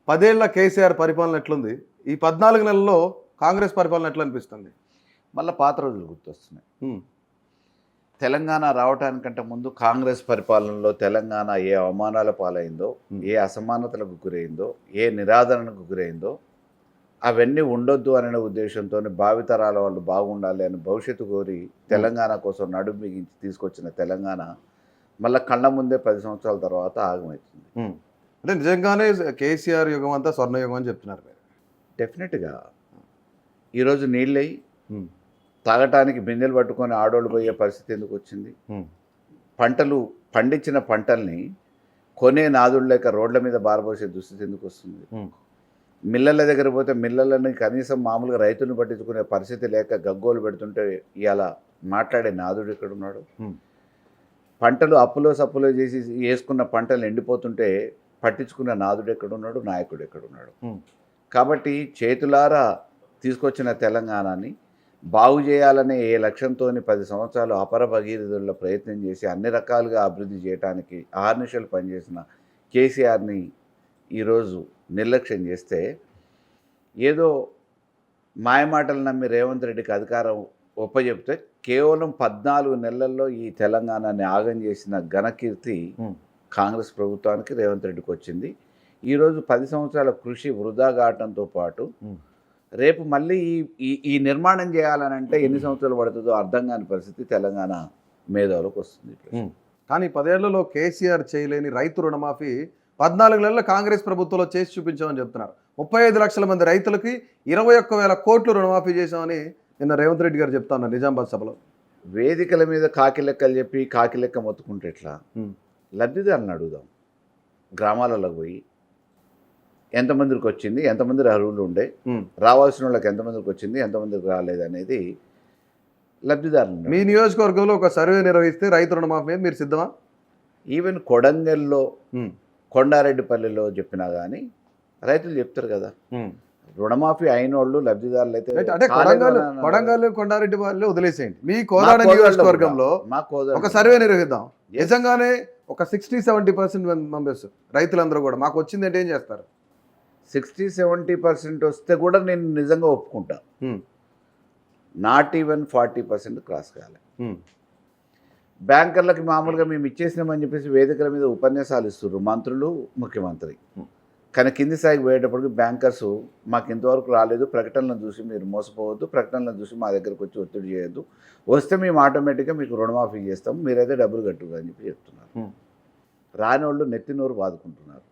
10 ఏళ్ల కేసీఆర్ పరిపాలన ఎట్లుంది? ఈ 14 నెలల్లో కాంగ్రెస్ పరిపాలన ఎట్లా అనిపిస్తుంది? మళ్ళీ పాత రోజులు గుర్తొస్తున్నాయి. హ్మ్. తెలంగాణ రావటానికంటే ముందు కాంగ్రెస్ పరిపాలనలో తెలంగాణ ఏ అవమానాల పాలైందో, ఏ అసమానతలకు గురైందో, ఏ నిరాదరణకు గురైందో అవన్నీ ఉండొద్దు అనే ఉద్దేశంతో భావితరాల వాళ్ళు బాగుండాలి అని భవిష్యత్తు కోరి తెలంగాణ కోసం నడుం బిగించి తీసుకొచ్చిన తెలంగాణ మళ్ళీ కళ్ళ ముందే 10 సంవత్సరాల తర్వాత ఆగమవుతుంది. అంటే నిజంగానే కేసీఆర్ యుగం అంతా స్వర్ణయుగం అని చెప్తున్నారు మీరు. డెఫినెట్గా ఈరోజు నీళ్ళై తాగటానికి బిందెలు పట్టుకొని ఆడోళ్ళు పోయే పరిస్థితి ఎందుకు వచ్చింది? పంటలు పండించిన పంటల్ని కొనే నాదుడు లేక రోడ్ల మీద బారబోసే దుస్థితి ఎందుకు వస్తుంది? మిల్లల దగ్గర పోతే మిల్లలని కనీసం మామూలుగా రైతులను పట్టించుకునే పరిస్థితి లేక గగ్గోలు పెడుతుంటే ఇలా మాట్లాడే నాదుడు ఎక్కడున్నాడు? పంటలు అప్పులో సప్పులో చేసి వేసుకున్న పంటలు ఎండిపోతుంటే పట్టించుకున్న నాదుడు ఎక్కడున్నాడు? నాయకుడు ఎక్కడున్నాడు? కాబట్టి చేతులారా తీసుకొచ్చిన తెలంగాణని బాగు చేయాలనే ఏ లక్ష్యంతో 10 సంవత్సరాలు అపర భగీరథుల్లో ప్రయత్నం చేసి అన్ని రకాలుగా అభివృద్ధి చేయడానికి ఆర్నిషలు పనిచేసిన కేసీఆర్ని ఈరోజు నిర్లక్ష్యం చేస్తే ఏదో మాయమాటలు నమ్మి రేవంత్ రెడ్డికి అధికారం ఒప్పజెప్తే కేవలం 14 నెలల్లో ఈ తెలంగాణని ఆగం చేసిన ఘనకీర్తి కాంగ్రెస్ ప్రభుత్వానికి రేవంత్ రెడ్డికి వచ్చింది. ఈరోజు 10 సంవత్సరాల కృషి వృధా కావటంతో పాటు రేపు మళ్ళీ ఈ నిర్మాణం చేయాలనంటే ఎన్ని సంవత్సరాలు పడుతుందో అర్థం కాని పరిస్థితి తెలంగాణ మేధావులకు వస్తుంది. కానీ 10 ఏళ్లలో కేసీఆర్ చేయలేని రైతు రుణమాఫీ 14 నెలల కాంగ్రెస్ ప్రభుత్వంలో చేసి చూపించామని చెప్తున్నారు. 35 లక్షల మంది రైతులకి 21,000 కోట్లు రుణమాఫీ చేశామని నిన్న రేవంత్ రెడ్డి గారు చెప్తా ఉన్నారు నిజామాబాద్ సభలో. వేదికల మీద కాకి లెక్కలు చెప్పి కాకి లెక్క మొత్తుకుంటే ఎట్లా? లబ్ధిదారులను అడుగుదాం. గ్రామాలకు పోయి ఎంతమందికి వచ్చింది, ఎంతమంది అర్హులు ఉండే, రావాల్సిన వాళ్ళకి ఎంతమందికి వచ్చింది, ఎంతమందికి రాలేదు అనేది లబ్ధిదారులు. మీ నియోజకవర్గంలో ఒక సర్వే నిర్వహిస్తే రైతు రుణమాఫీ మీద మీరు సిద్ధమా? ఈవెన్ కొడంగల్లో కొండారెడ్డిపల్లిలో చెప్పినా కానీ రైతులు చెప్తారు కదా, రుణమాఫీ అయిన వాళ్ళు లబ్ధిదారులు అయితే. అంటే కొడంగల్ కొండారెడ్డిపల్లి వదిలేసేయండి, మీ కోదాడ నియోజకవర్గంలో ఒక సర్వే నిర్వహిద్దాం. నిజంగానే ఒక 60-70% మెంబర్స్ రైతులందరూ కూడా మాకు వచ్చింది అంటే ఏం చేస్తారు? 60-70% వస్తే కూడా నేను నిజంగా ఒప్పుకుంటా. నాట్ ఈవెన్ 40% క్రాస్ కాలే. బ్యాంకర్లకి మామూలుగా మేము ఇచ్చేసినామని చెప్పేసి వేదికల మీద ఉపన్యాసాలు ఇస్తున్నారు మంత్రులు, ముఖ్యమంత్రి. కానీ కింది స్థాయికి పోయేటప్పటికి బ్యాంకర్స్ మాకు ఇంతవరకు రాలేదు, ప్రకటనలను చూసి మీరు మోసపోవద్దు, ప్రకటనలను చూసి మా దగ్గరకు వచ్చి ఒత్తిడి చేయొద్దు, వస్తే మేము ఆటోమేటిక్గా మీకు రుణమాఫీ చేస్తాం, మీరైతే డబ్బులు కట్టుగా అని చెప్పి చెప్తున్నారు. రాని వాళ్ళు నెత్తి నోరు బాదుకుంటున్నారు.